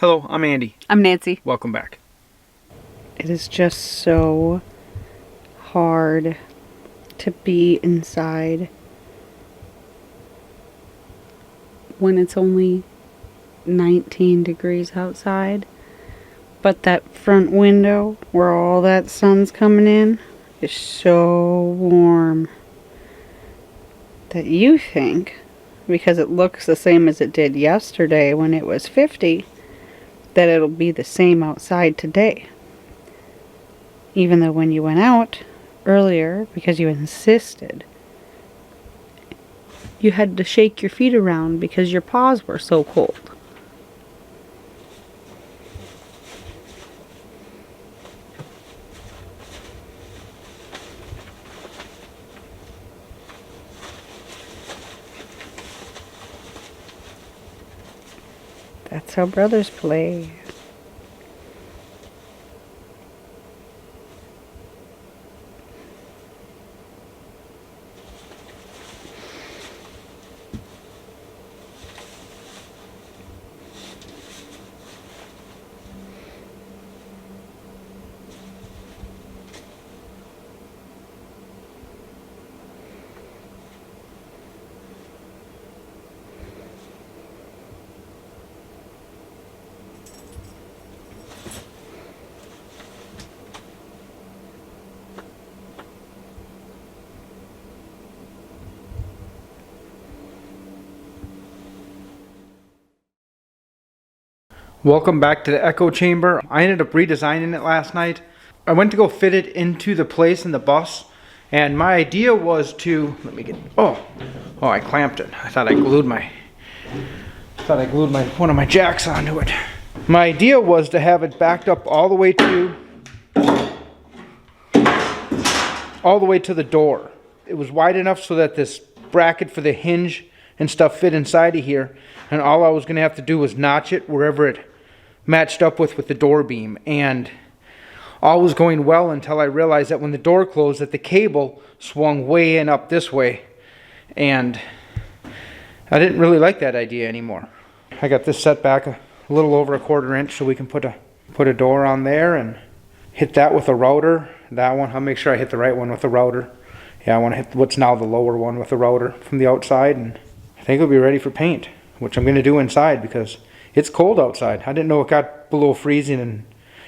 Hello, I'm Andy. I'm Nancy. Welcome back. It is just so hard to be inside when it's only 19 degrees outside. But that front window where all that sun's coming in is so warm that you think, because it looks the same as it did yesterday when it was 50, that it'll be the same outside today. Even though when you went out earlier, because you insisted, you had to shake your feet around because your paws were so cold. That's how brothers play. Welcome back to the echo chamber. I ended up redesigning it last night. I went to go fit it into the place in the bus, and my idea was to, I clamped it. I thought I glued one of my jacks onto it. My idea was to have it backed up all the way to the door. It was wide enough so that this bracket for the hinge and stuff fit inside of here, and all I was going to have to do was notch it wherever it matched up with the door beam. And all was going well until I realized that when the door closed that the cable swung way in up this way, and I didn't really like that idea anymore. I got this set back a little over 1/4 inch so we can put a door on there and hit that with a router. That one, I'll make sure I hit the right one with the router. Yeah, I want to hit what's now the lower one with the router from the outside, and I think it'll be ready for paint, which I'm going to do inside because it's cold outside. I didn't know it got below freezing in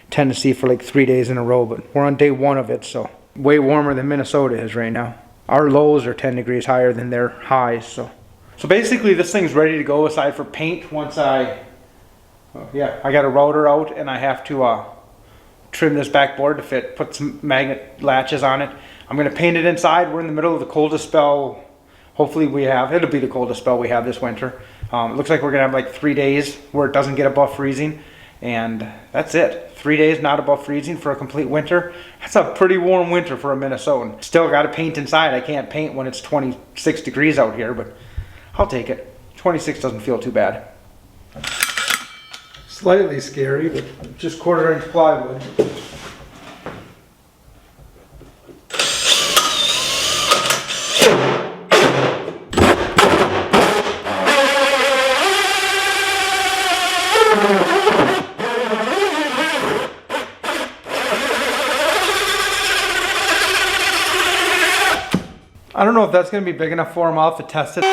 Tennessee for like 3 days in a row, but we're on day 1 of it, so way warmer than Minnesota is right now. Our lows are 10 degrees higher than their highs, so basically this thing's ready to go aside for paint once I got a router out, and I have to trim this backboard to fit, put some magnet latches on it. I'm going to paint it inside. We're in the middle of the coldest spell. Hopefully it'll be the coldest spell we have this winter. It looks like we're going to have like 3 days where it doesn't get above freezing, and that's it. 3 days not above freezing for a complete winter. That's a pretty warm winter for a Minnesotan. Still got to paint inside. I can't paint when it's 26 degrees out here, but I'll take it. 26 doesn't feel too bad. Slightly scary, but just 1/4 inch plywood. I don't know if that's going to be big enough for him. I'll have to test it.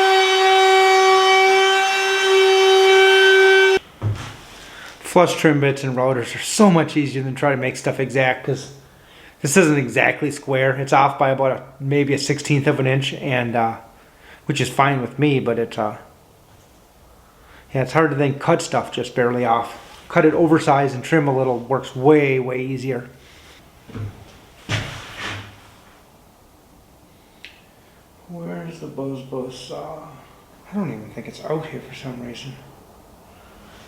Flush trim bits and routers are so much easier than trying to make stuff exact, because this isn't exactly square. It's off by about maybe a 1/16 of an inch, and which is fine with me, but it's hard to then cut stuff just barely off. Cut it oversized and trim a little works way easier. Where's the Buzz saw? I don't even think it's out here for some reason.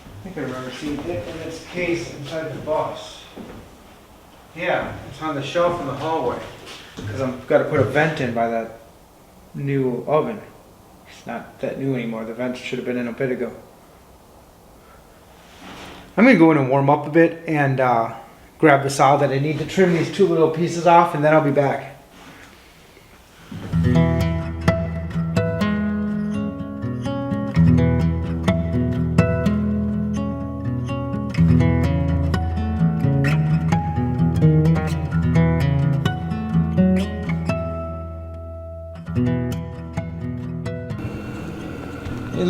I think I remember seeing it in its case inside the bus. Yeah, it's on the shelf in the hallway. Because I've got to put a vent in by that new oven. It's not that new anymore. The vent should have been in a bit ago. I'm going to go in and warm up a bit and grab the saw that I need to trim these 2 little pieces off, and then I'll be back.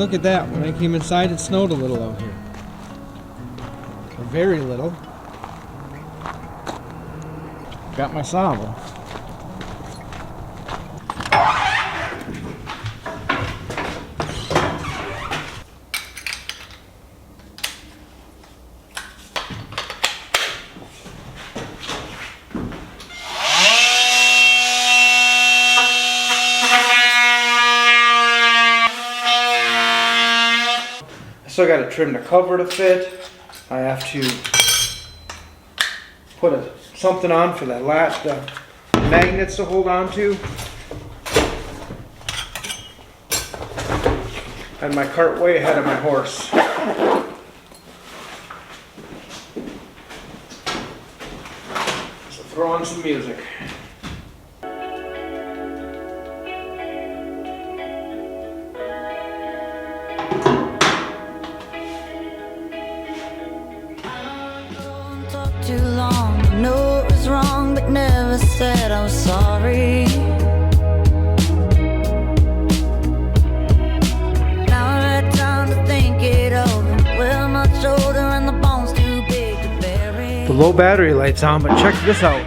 look at that. When I came inside, it snowed a little out here. Very little. Got my shovel. I still got to trim the cover to fit. I have to put something on for that latch, the magnets to hold on to. And my cart way ahead of my horse. So throw on some music. Too long, I know it was wrong, but never said I was sorry. Now I've had time to think it over. We're much older and the bone's too big to bury. The low battery light's on, but check this out.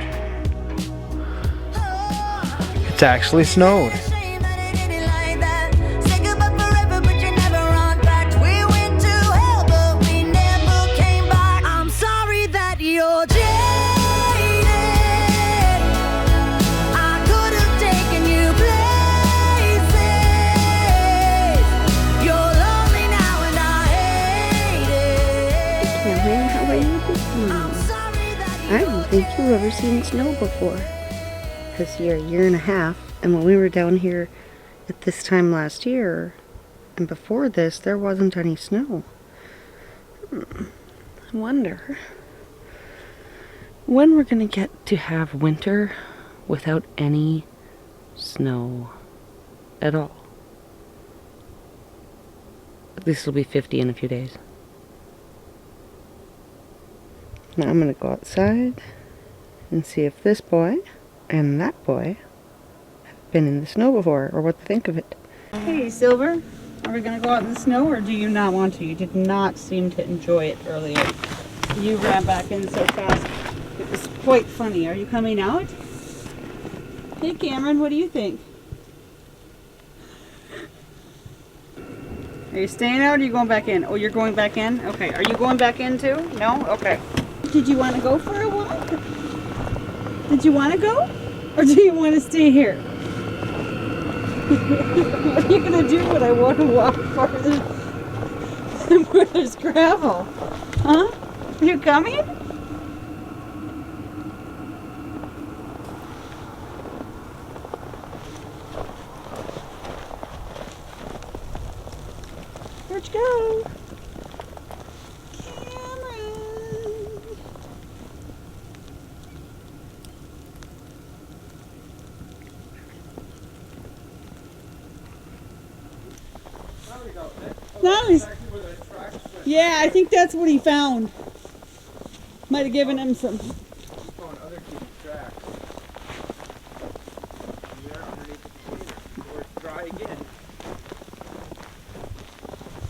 It's actually snowed. Shame that it ended like that. Say goodbye forever, but you never run back. We went to hell, but we never came back. I'm sorry that you're jaded. I could have taken you places. You're lonely now and I hate it. Cameron, how are you this I'm morning? sorry that I don't think you've ever seen snow before. Because you're a year and a half, and when we were down here at this time last year, and before this, there wasn't any snow. I wonder when we're gonna get to have winter without any snow at all. At least it'll be 50 in a few days. Now I'm gonna go outside and see if this boy and that boy have been in the snow before, or what they think of it. Hey, Silver, are we gonna go out in the snow, or do you not want to? You did not seem to enjoy it earlier. You ran back in so fast. It was quite funny. Are you coming out? Hey, Cameron, what do you think? Are you staying out, or are you going back in? Oh, you're going back in? Okay. Are you going back in too? No? Okay. Did you want to go for a walk? Did you want to go? Or do you want to stay here? What are you going to do when I want to walk farther where there's gravel? Huh? Are you coming? Where'd you go? Cameron. Nice. Yeah, I think that's what he found. Might have given him some.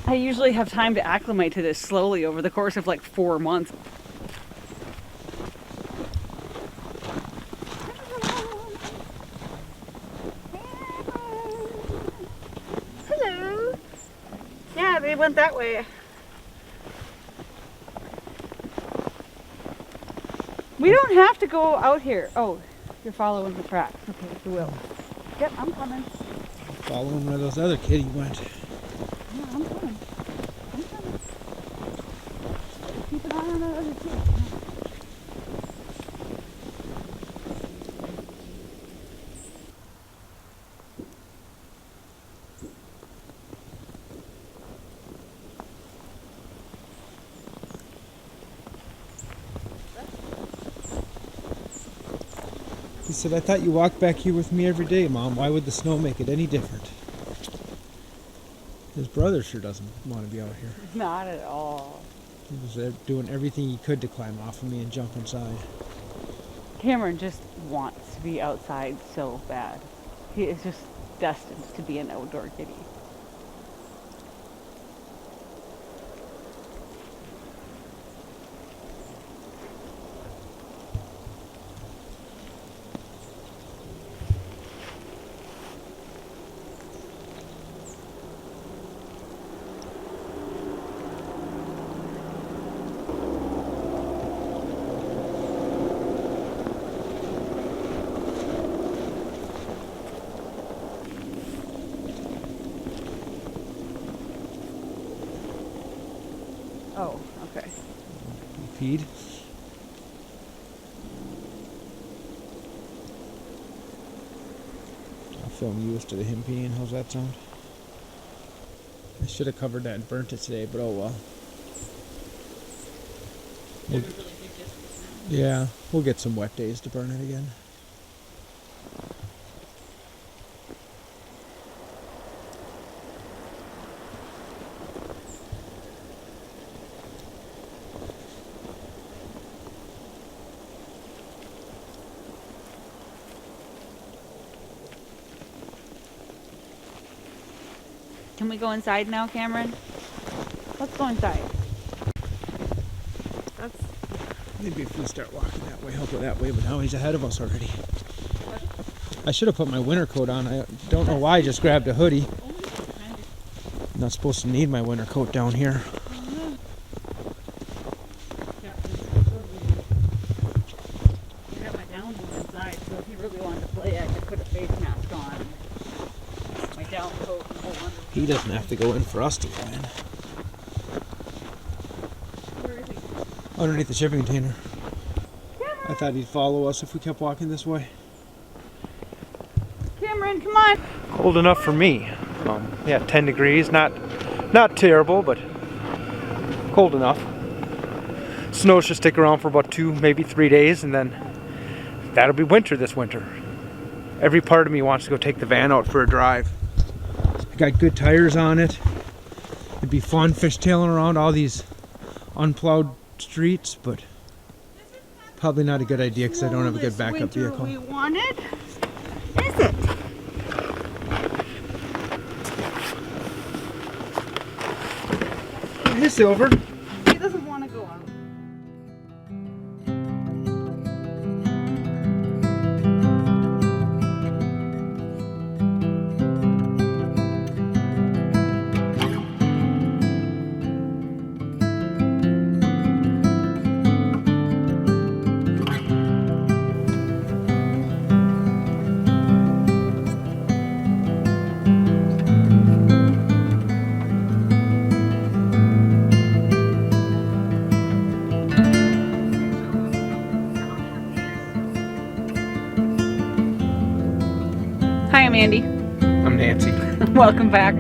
I usually have time to acclimate to this slowly over the course of like 4 months. Hello. Yeah, they went that way. We don't have to go out here. Oh, you're following the tracks. Okay, you will. Yep, I'm coming. Following where those other kitty went. Yeah, I'm coming. I'm coming. Keep an eye on that other kid. He said, I thought you walked back here with me every day, Mom. Why would the snow make it any different? His brother sure doesn't want to be out here. Not at all. He was doing everything he could to climb off of me and jump inside. Cameron just wants to be outside so bad. He is just destined to be an outdoor kitty. peed. I'll film you instead of him peeing. How's that sound? I should have covered that and burnt it today, but oh well. Yeah, we'll get some wet days to burn it again. Can we go inside now, Cameron? Let's go inside. That's Maybe if we start walking that way, he'll go that way, but now he's ahead of us already. I should have put my winter coat on. I don't know why I just grabbed a hoodie. I'm not supposed to need my winter coat down here. I got my down boot inside, so if you really wanted to play, I could put a face mask on. My down coat and whole under. He doesn't have to go in for us to go in. Where is he? Underneath the shipping container. I thought he'd follow us if we kept walking this way. Cameron, come on. Cold enough for me. Yeah, 10 degrees. Not terrible, but cold enough. Snow should stick around for about 2, maybe 3 days, and then that'll be winter this winter. Every part of me wants to go take the van out for a drive. I got good tires on it. It'd be fun fishtailing around all these unplowed streets, but probably not a good idea because I don't have a good backup vehicle. We wanted, is it? Hey, Silver. He doesn't want to go out. Hi, I'm Andy. I'm Nancy. Welcome back.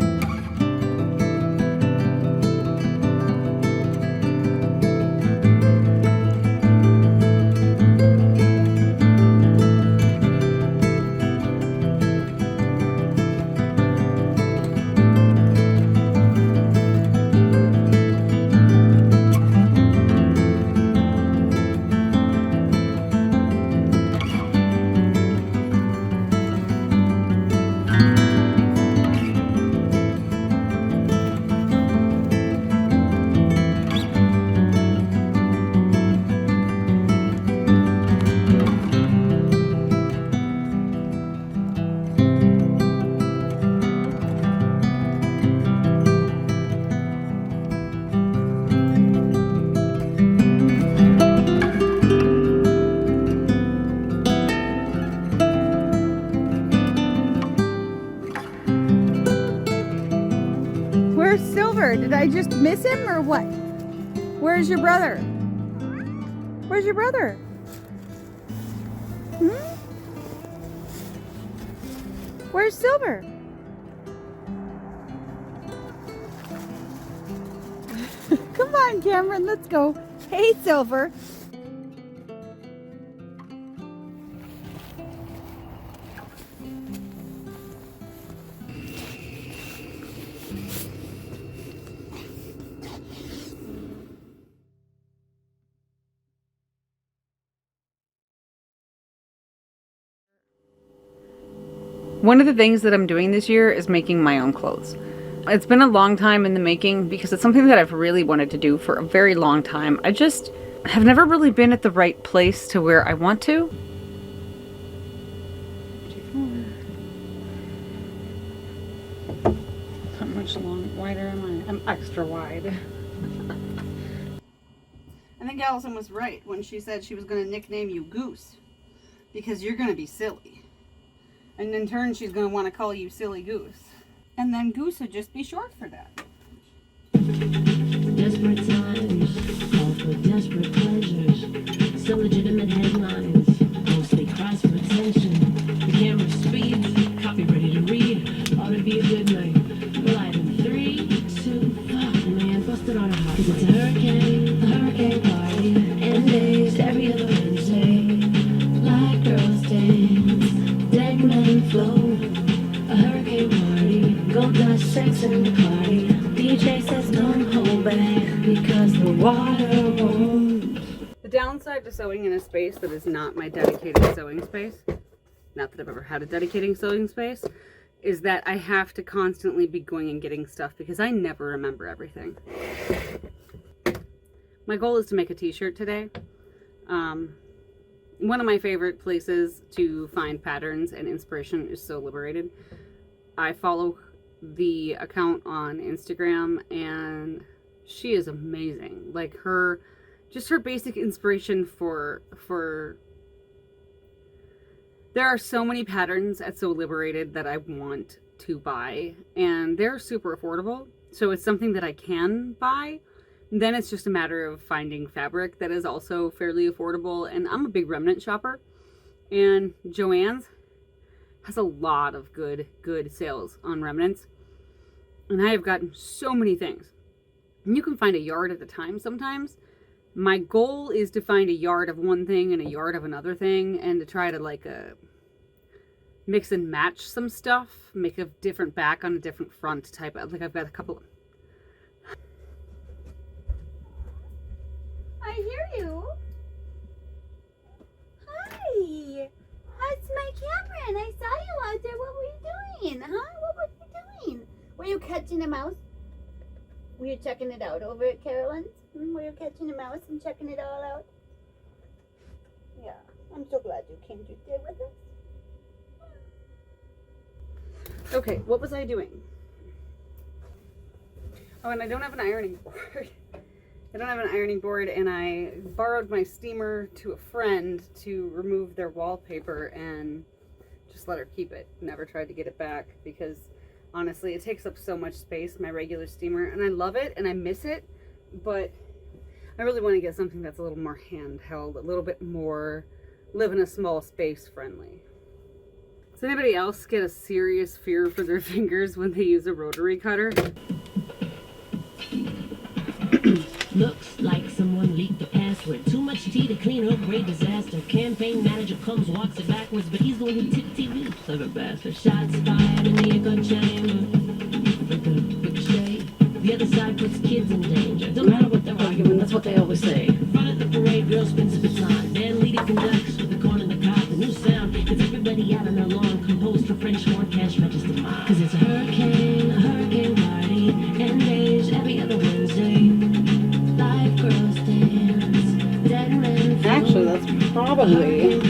Where's Silver? Did I just miss him or what? Where's your brother? Where's your brother? Hmm? Where's Silver? Come on, Cameron, let's go. Hey, Silver. One of the things that I'm doing this year is making my own clothes. It's been a long time in the making because it's something that I've really wanted to do for a very long time. I just have never really been at the right place to where I want to. How much wider am I? I'm extra wide. I think Allison was right when she said she was going to nickname you Goose because you're going to be silly. And in turn, she's going to want to call you Silly Goose. And then Goose would just be short for that. Desperate times, all for desperate pleasures, some legitimate headlines, mostly cries for attention. The camera speeds, copy ready to read, ought to be a good night. Well, I in 3, 2, fuck, man, busted on a hot. 'Cause it's a hurricane party, and days every other Wednesday. Like girls dance, dead men flow. A hurricane party, gold dust, sex and the party. DJ says don't hold back because the water won't. The downside to sewing in a space that is not my dedicated sewing space, not that I've ever had a dedicated sewing space, is that I have to constantly be going and getting stuff because I never remember everything. My goal is to make a t-shirt today. One of my favorite places to find patterns and inspiration is Sew Liberated. I follow the account on Instagram and she is amazing. Like her basic inspiration for there are so many patterns at Sew Liberated that I want to buy, and they're super affordable. So it's something that I can buy. Then it's just a matter of finding fabric that is also fairly affordable. And I'm a big remnant shopper, and Joann's has a lot of good sales on remnants. And I have gotten so many things. And you can find a yard at a time sometimes. My goal is to find a yard of one thing and a yard of another thing, and to try to like mix and match some stuff, make a different back on a different front type. Like I've got a couple. I hear you. Hi. That's my Cameron. I saw you out there. What were you doing? Huh? What were you doing? Were you catching a mouse? Were you checking it out over at Carolyn's? Were you catching a mouse and checking it all out? Yeah. I'm so glad you came to stay with us. Okay, what was I doing? Oh, and I don't have an ironing board. I don't have an ironing board, and I borrowed my steamer to a friend to remove their wallpaper and just let her keep it. Never tried to get it back because honestly, it takes up so much space, my regular steamer, and I love it and I miss it, but I really want to get something that's a little more handheld, a little bit more live in a small space friendly. Does anybody else get a serious fear for their fingers when they use a rotary cutter? Looks like someone leaked the password. Too much tea to clean up, great disaster. Campaign manager comes, walks it backwards, but he's the one who tipped TV. Clever bastard. Shots fired in the echo chamber. Like a ricochet. The other side puts kids in danger. Don't matter what they're arguing, that's what they always say. In front of the parade, girl spins the baton. Then leader conducts with the corn in the car. The new sound gets everybody out on their lawn. Composed for French horn, cash register mine. Cause it's a hurricane party. And days every other Wednesday. Live girls dance. Dead men flow. Actually, that's probably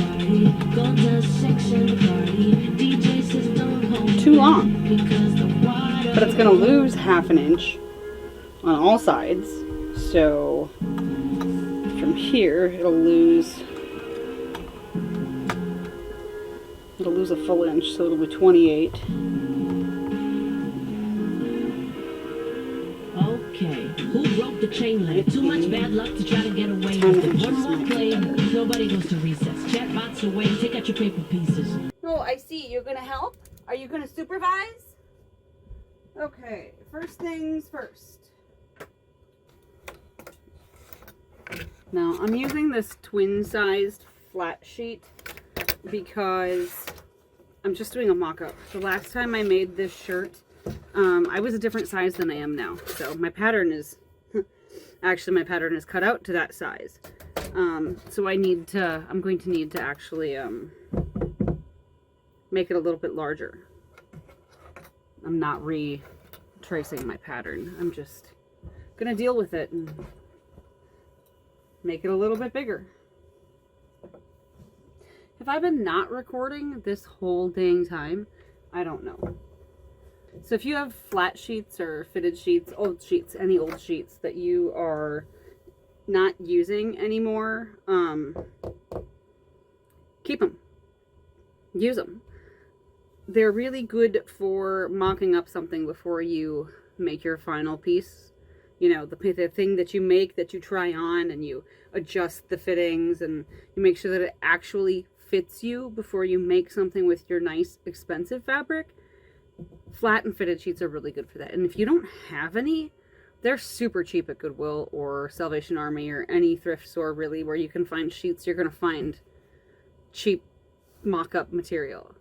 Gold dust, sex and the party. DJ says don't hold too long. because the water. But it's gonna lose half an inch on all sides. So from here, it'll lose a full inch, so it'll be 28. Okay, who broke the chain link? Too much bad luck to try to get away with it. One more play, nobody goes to recess. Chatbots away, take out your paper pieces. Oh, I see. You're gonna help? Are you gonna supervise? Okay, first things first. Now, I'm using this twin-sized flat sheet because I'm just doing a mock-up. The last time I made this shirt, I was a different size than I am now. So my pattern is, actually my pattern is cut out to that size. So I'm going to need to actually make it a little bit larger. I'm not retracing my pattern. I'm just gonna deal with it and make it a little bit bigger. Have I been not recording this whole dang time? I don't know. So if you have flat sheets or fitted sheets, old sheets, any old sheets that you are not using anymore, keep them. Use them. They're really good for mocking up something before you make your final piece. you know, the thing that you make that you try on, and you adjust the fittings and you make sure that it actually fits you before you make something with your nice expensive fabric. Flat and fitted sheets are really good for that. And if you don't have any, they're super cheap at Goodwill or Salvation Army or any thrift store really where you can find sheets. You're going to find cheap mock-up material.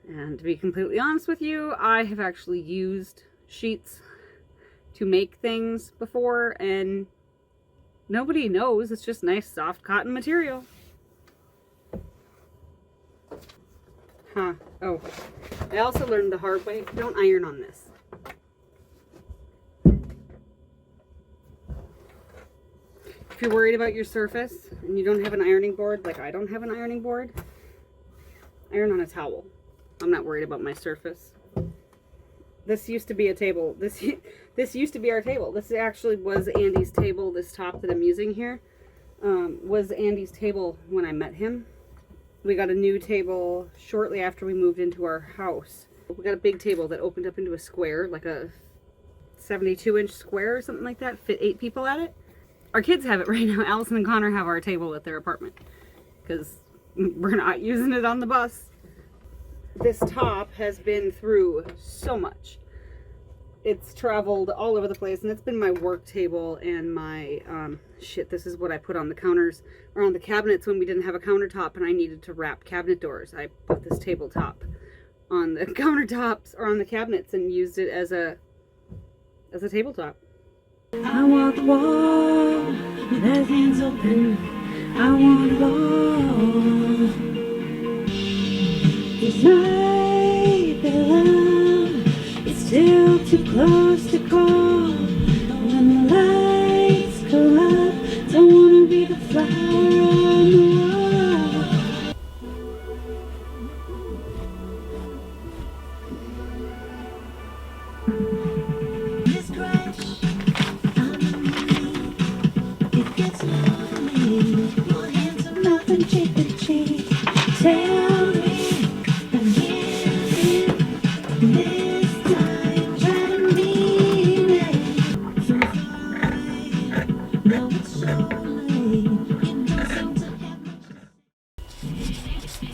And to be completely honest with you, I have actually used sheets to make things before, and nobody knows. It's just nice soft cotton material. Huh. Oh, I also learned the hard way. Don't iron on this. If you're worried about your surface and you don't have an ironing board, like I don't have an ironing board, iron on a towel. I'm not worried about my surface. This used to be a table. This used to be our table. This actually was Andy's table. This top that I'm using here was Andy's table when I met him. We got a new table shortly after we moved into our house. We got a big table that opened up into a square, like a 72-inch square or something like that. Fit 8 people at it. Our kids have it right now. Allison and Connor have our table at their apartment because we're not using it on the bus. This top has been through so much. It's traveled all over the place, and it's been my work table and my this is what I put on the counters or on the cabinets when we didn't have a countertop and I needed to wrap cabinet doors. I put this tabletop on the countertops or on the cabinets and used it as a tabletop. I want the wall with our hands open. I want it all. This night that love is still too close to call. When the lights go up, don't wanna be the flower on the wall. This crash, it gets lonely. Your hands are nothing cheek to cheek. Tell me again, this time try to mean it. So far away, now it's so late. It don't seem to have much to say.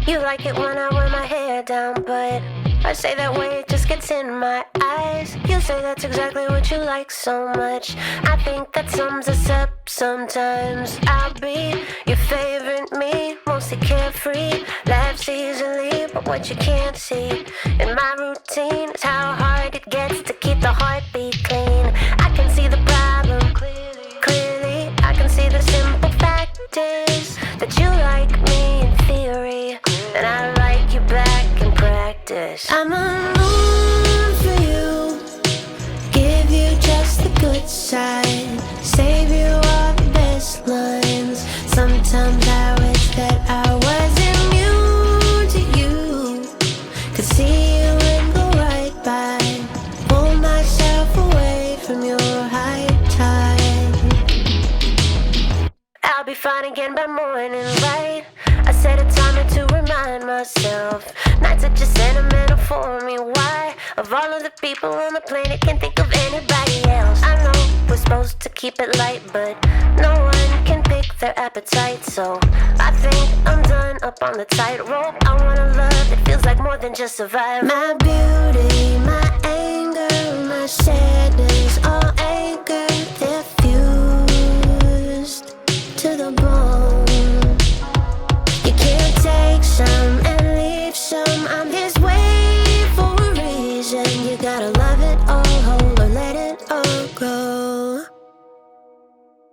You like it when I wear my hair down, but I say that way, it just gets in my eyes. You say that's exactly what you like so much. I think that sums us up sometimes. I'll be your favorite me, mostly carefree, laughs easily, but what you can't see in my routine is how hard it gets to keep the heartbeat clean. I can see the problem clearly. I can see the simple fact is that you like me in theory, and I like you back in practice. I'm a moon for you, give you just the good side, save you all the best lines. Sometimes I wish that I was immune to you, could see you and go right by, pull myself away from your high tide. I'll be fine again by morning light. I set a timer to remind myself. Nights are just sentimental for me. Why? Of all of the people on the planet, can't think of anybody else. I know we're supposed to keep it light, but no one can pick their appetite. So I think I'm done up on the tightrope. I wanna love that feels like more than just survival. My beauty, my anger, my sadness, all anchored, they're fused to the bone. You can't take some and leave some. I'm this way for a reason. You gotta love it all whole or let it all go.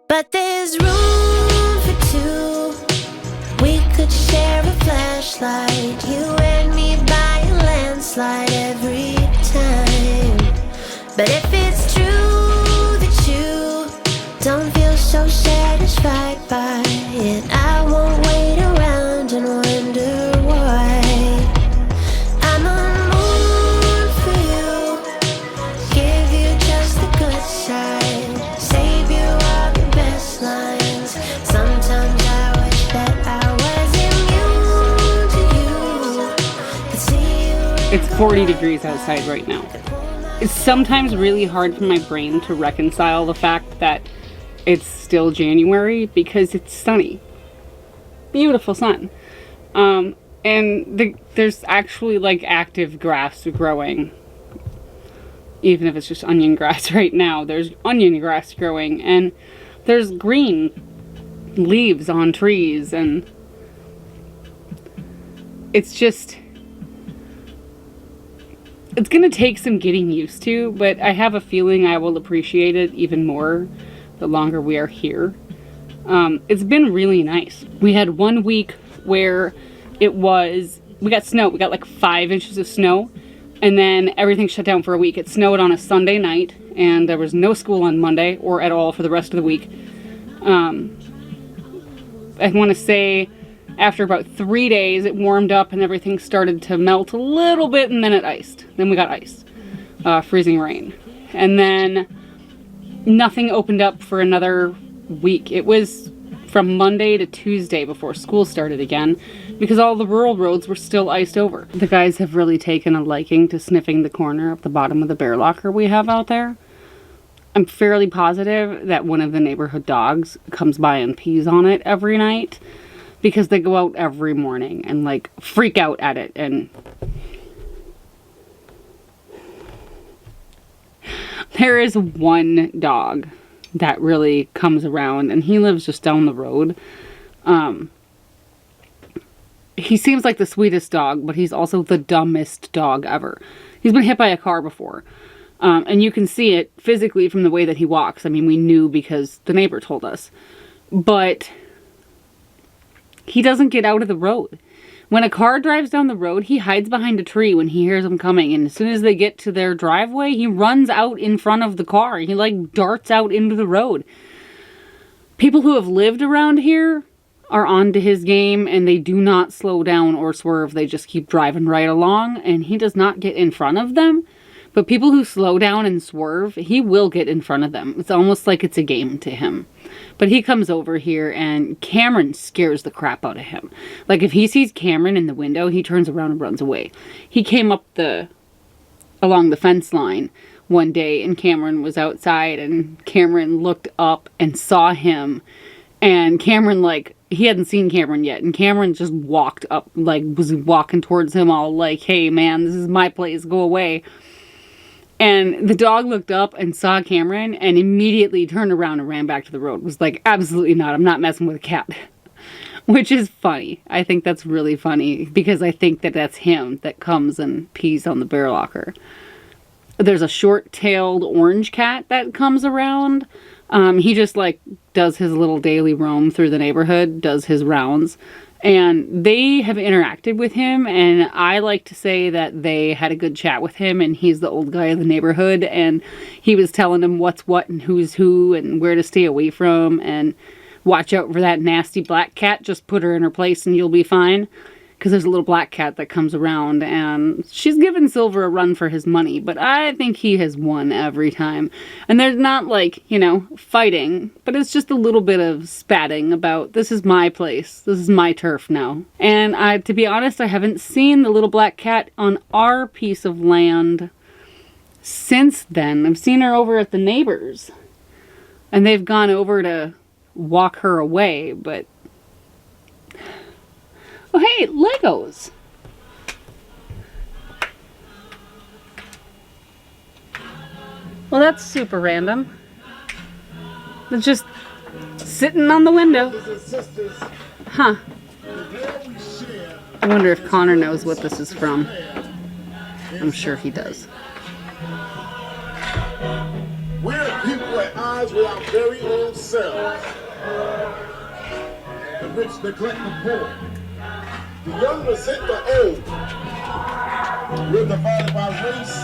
But there's room for two. We could share a flashlight, you and me by a landslide every time. But if it's true that you don't feel so satisfied by it, I won't wait around and wonder why. I'm a moon for you, give you just the good side, save you all the best lines. Sometimes I It's 40 degrees outside right now. It's sometimes really hard for my brain to reconcile the fact that it's still January because it's sunny. Beautiful sun. And there's actually like active grass growing. Even if it's just onion grass right now, there's onion grass growing, and there's green leaves on trees, and it's just, it's gonna take some getting used to, but I have a feeling I will appreciate it even more the longer we are here. It's been really nice. We had 1 week where we got snow. We got like 5 inches of snow, and then everything shut down for a week. It snowed on a Sunday night, and there was no school on Monday or at all for the rest of the week. I want to say after about 3 days, it warmed up and everything started to melt a little bit, and then it iced. Then we got ice, freezing rain. And then nothing opened up for another week. It was from Monday to Tuesday before school started again, because all the rural roads were still iced over. The guys have really taken a liking to sniffing the corner of the bottom of the bear locker we have out there. I'm fairly positive that one of the neighborhood dogs comes by and pees on it every night, because they go out every morning and like freak out at it. And there is one dog that really comes around, and he lives just down the road. He seems like the sweetest dog, but he's also the dumbest dog ever. He's been hit by a car before. And you can see it physically from the way that he walks. I mean, we knew because the neighbor told us. But he doesn't get out of the road. When a car drives down the road, he hides behind a tree when he hears them coming. And as soon as they get to their driveway, he runs out in front of the car. He like darts out into the road. People who have lived around here are onto his game, and they do not slow down or swerve. They just keep driving right along, and he does not get in front of them. But people who slow down and swerve, he will get in front of them. It's almost like it's a game to him. But he comes over here, and Cameron scares the crap out of him. Like, if he sees Cameron in the window, he turns around and runs away. He came up along the fence line one day, and Cameron was outside, and Cameron looked up and saw him. And Cameron, like, he hadn't seen Cameron yet, and Cameron just walked up, like, was walking towards him all like, hey, man, this is my place, go away. And the dog looked up and saw Cameron and immediately turned around and ran back to the road. Was like, absolutely not, I'm not messing with a cat. Which is funny. I think that's really funny, because I think that that's him that comes and pees on the bear locker. There's a short-tailed orange cat that comes around. He just, like, does his little daily roam through the neighborhood, does his rounds. And they have interacted with him, and I like to say that they had a good chat with him, and he's the old guy of the neighborhood, and he was telling them what's what and who's who and where to stay away from, and watch out for that nasty black cat, just put her in her place and you'll be fine. Because there's a little black cat that comes around, and she's giving Silver a run for his money, but I think he has won every time. And they're not, like, you know, fighting, but it's just a little bit of spatting about, this is my place, this is my turf now. And to be honest, I haven't seen the little black cat on our piece of land since then. I've seen her over at the neighbors, and they've gone over to walk her away, but... Oh, hey, Legos. Well, that's super random. They're just sitting on the window. Huh. I wonder if Connor knows what this is from. I'm sure he does. We're people at odds with our very own selves. The rich neglect the poor. The young resent the old. We're divided by race,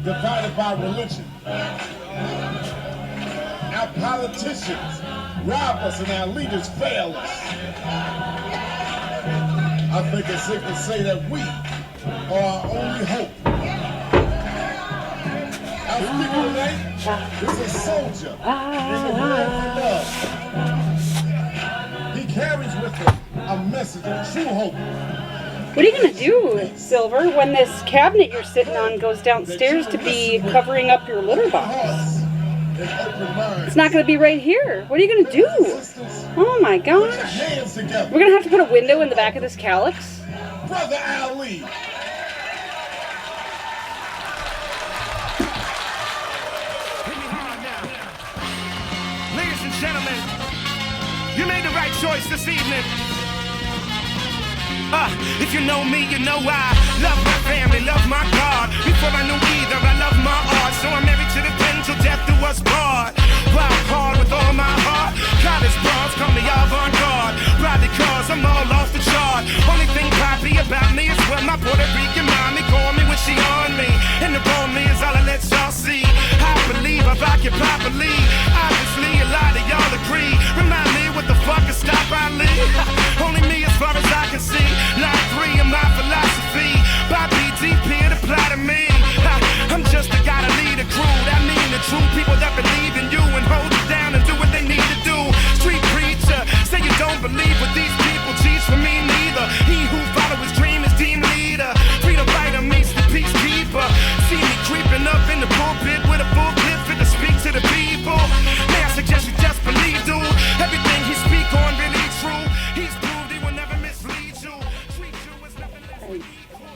divided by religion. Our politicians rob us and our leaders fail us. I think it's safe to say that we are our only hope. Our speaker tonight is a soldier in the war for love. He carries with him a message of true hope. What are you gonna do, Silver, when this cabinet you're sitting on goes downstairs to be covering up your litter box? It's not gonna be right here. What are you gonna do? Oh my gosh. Hands together. We're gonna have to put a window in the back of this Calyx. Brother Ali. Ladies and gentlemen, you made the right choice this evening. If you know me, you know I love my family, love my God. Before I knew either, I love my art. So I'm married to the pen till death do us part. Wild hard with all my heart. College bros call me avant-garde. Probably cause I'm all off the chart. Only thing poppy about me is when my Puerto Rican mommy call me when she on me. And the bone me is all I let y'all see. I believe I rock it properly. Obviously a lot of y'all agree. Remind me what the fuck is stop Ali. Only me as far as I can see. Line 3 in my philosophy. By BTP it apply to me. I'm just a guy to lead a crew. That mean the true people that believe in you and hold it down and do what they need to do. Street preacher, say you don't believe what these people teach. For me neither. He who follow his dream is team leader. Freedom fighter meets the peacekeeper. See me creeping up in the pulpit with a full clip fit to speak to the people. May I suggest you just believe, dude. Everything he speak on really true. He's proved he will never mislead you. Treat you as nothing less than equal.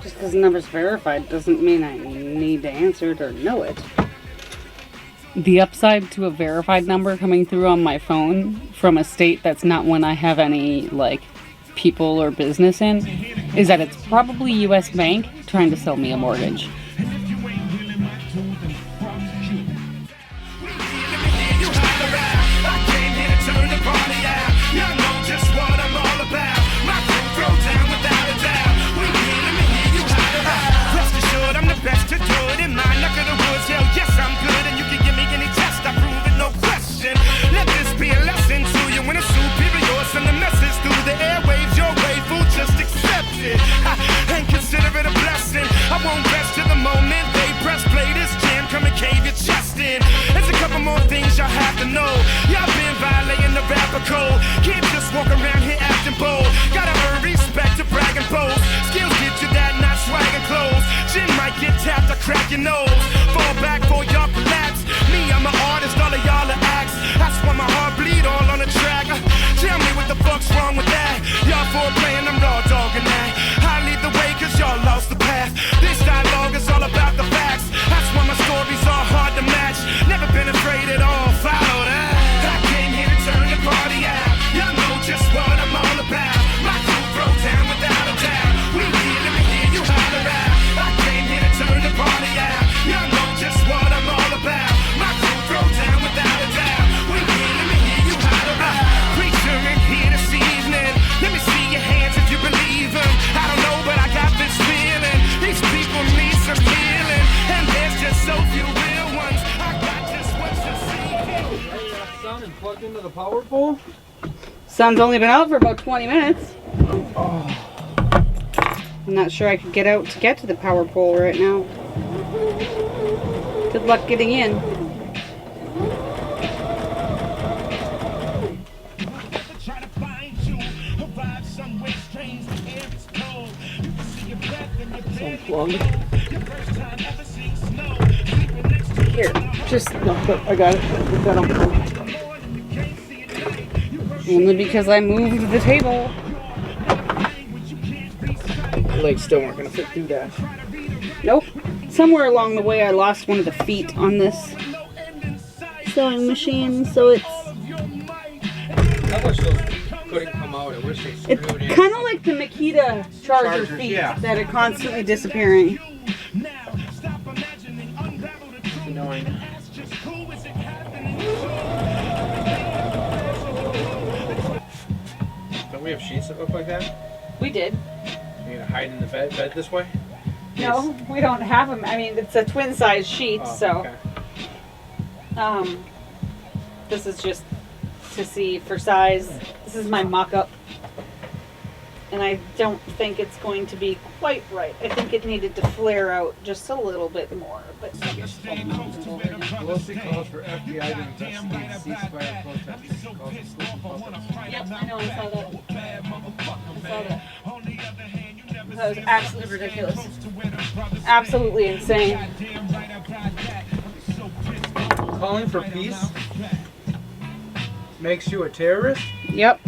Just because the number's verified doesn't mean I need to answer it or know it. The upside to a verified number coming through on my phone from a state that's not one I have any, like, people or business in is that it's probably US Bank trying to sell me a mortgage. And consider it a blessing. I won't rest till the moment they press play. This jam come and cave your chest in. There's a couple more things y'all have to know. Y'all been violating the rapper code. Can't just walk around here acting bold. Gotta earn respect to brag and pose. Skills get you that, not swagging clothes. Chin might get tapped, I crack your nose. Fall back for y'all collapse. Me, I'm an artist, all of y'all are acts. That's why my heart bleed all on the track. Tell me what the fuck's wrong with that. Y'all foreplaying, I'm raw dogging that. I lead the way cause y'all lost the path. This dialogue is all about the facts. That's why my stories are hard to match. Never been afraid at all, follow that. I came here to turn the party out. Y'all know just what I'm all about. My crew throw down without a doubt. We here, let me hear you holler out. I came here to turn the party out. Y'all know just what I'm all about. My crew throw down without a doubt. We here, let me hear you holler out. Preacher in here this evening. Let me see your hands if you believe them. I don't know, but I got this feeling. These people need some healing. And there's just so few real ones. I got just what you see. Sun and plugged into the power pole. Sun's only been out for about 20 minutes. I'm not sure I could get out to get to the power pole right now. Good luck getting in. Try to find you. Arrive somewhere strange. The air is cold. You can see your breath and your belly cold. Your first time ever seeing snow. Sleeping next to Here, just I got it. Put that on pole. only because I moved the table. My legs still weren't gonna fit through that. Nope. Somewhere along the way I lost one of the feet on this sewing machine, so it's I wish those couldn't come out. I wish they it's screwed in. kind of like the Makita Charger Chargers, feet yeah. that are constantly disappearing. Annoying. Don't we have sheets that look like that? We did. You gonna hide in the bed this way? No, we don't have them. I mean, it's a twin size sheet, Oh, so okay. this is just to see for size. This is my mock-up. And I don't think it's going to be quite right. I think it needed to flare out just a little bit more. But Pelosi calls for FBI to investigate ceasefire protesters. Calls for school public. yep, I know, I saw that. That was absolutely ridiculous. Absolutely insane. Calling for peace makes you a terrorist? Yep.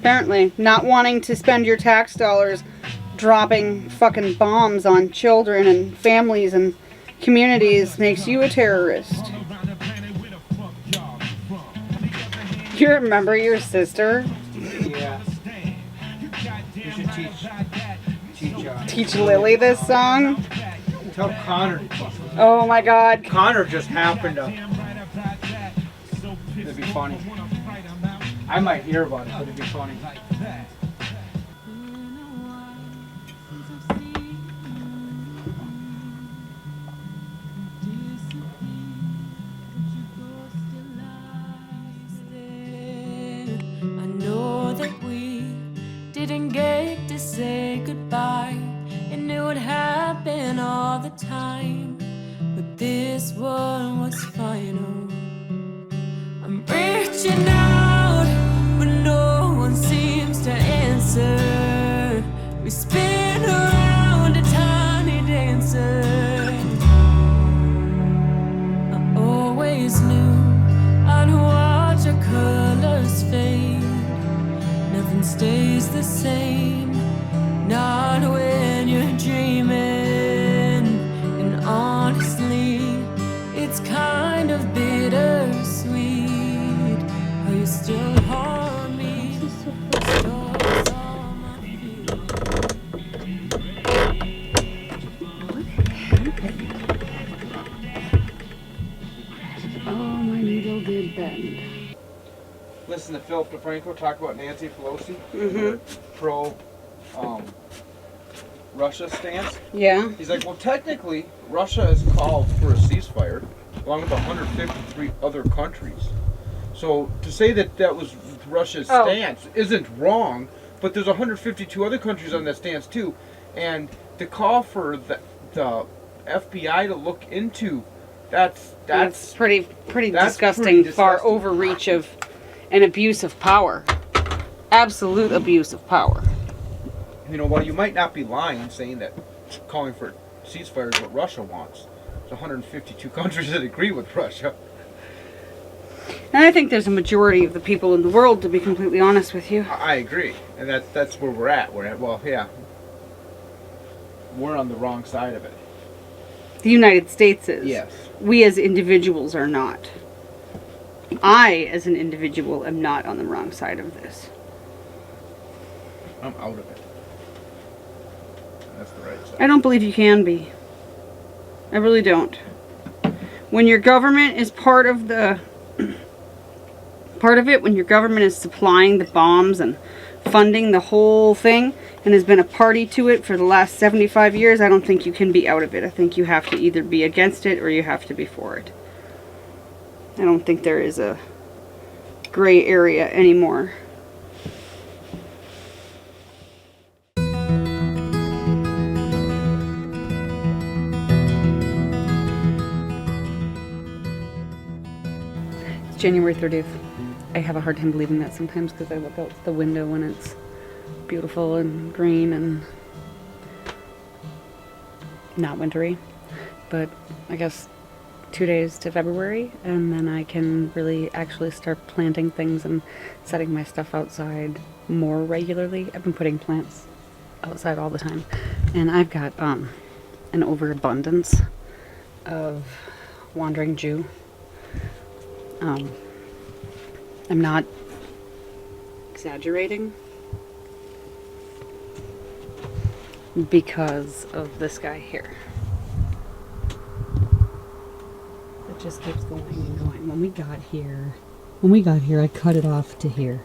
Apparently, not wanting to spend your tax dollars dropping fucking bombs on children and families and communities makes you a terrorist. You remember your sister? Yeah. You should teach Lily this song? Tell Connor. Oh my god. Connor just happened to. It'd be funny. I might hear about it, but it'd be funny. I know that we didn't get to say goodbye, and it would happen all the time, but this one was final. I'm reaching out, but no one seems to answer. We spin around a tiny dancer. I always knew I'd watch our colors fade. Nothing stays the same, not when you're dreaming. And honestly, it's kind of bittersweet how you still harm me. Restores all my feelings. Oh, my needle did bend. Listen to Philip DeFranco talk about Nancy Pelosi, Mm-hmm. pro Russia stance. Yeah. He's like, well, technically, Russia has called for a ceasefire, along with 153 other countries. So to say that that was Russia's stance isn't wrong, but there's 152 other countries on that stance too, and to call for the FBI to look into that's pretty that's disgusting. pretty Far disgusting. overreach of an abuse of power. Absolute abuse of power. You know, while you might not be lying saying that calling for ceasefire is what Russia wants, there's 152 countries that agree with Russia. And I think there's a majority of the people in the world, to be completely honest with you. I agree, and that's where we're at. We're on the wrong side of it. The United States is. Yes. We as individuals are not. I, as an individual, am not on the wrong side of this. I'm out of it. That's the right side. I don't believe you can be. I really don't. When your government is part of it, when your government is supplying the bombs and funding the whole thing and has been a party to it for the last 75 years, I don't think you can be out of it. I think you have to either be against it or you have to be for it. I don't think there is a gray area anymore. It's January 30th. I have a hard time believing that sometimes because I look out the window when it's beautiful and green and not wintry. But I guess 2 days to February, and then I can really actually start planting things and setting my stuff outside more regularly. I've been putting plants outside all the time, and I've got an overabundance of Wandering Jew. I'm not exaggerating because of this guy here. It just keeps going and going. When we got here, I cut it off to here,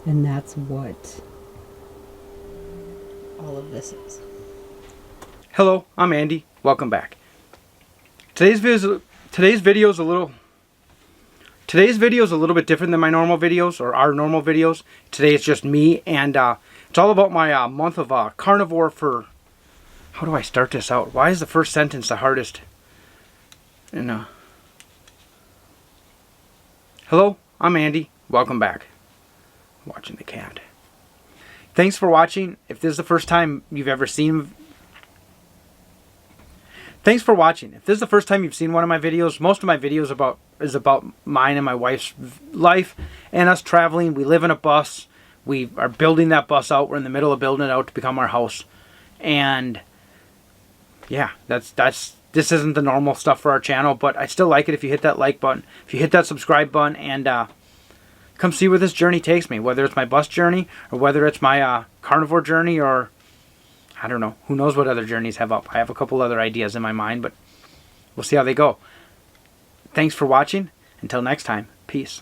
and that's what all of this is. Hello, I'm Andy. Welcome back. Today's video is a little Today's video is a little bit different than my normal videos, or our normal videos. Today it's just me, and it's all about my month of carnivore for... How do I start this out? Why is the first sentence the hardest? And, hello, I'm Andy. Welcome back. Watching the cat. Thanks for watching. If this is the first time you've ever seen... Thanks for watching. If this is the first time you've seen one of my videos, most of my videos is about mine and my wife's life and us traveling. We live in a bus. We are building that bus out. We're in the middle of building it out to become our house. And yeah, this isn't the normal stuff for our channel, but I still like it if you hit that like button, if you hit that subscribe button, and come see where this journey takes me, whether it's my bus journey or whether it's my carnivore journey, or I don't know. Who knows what other journeys have up. I have a couple other ideas in my mind, but we'll see how they go. Thanks for watching. Until next time, peace.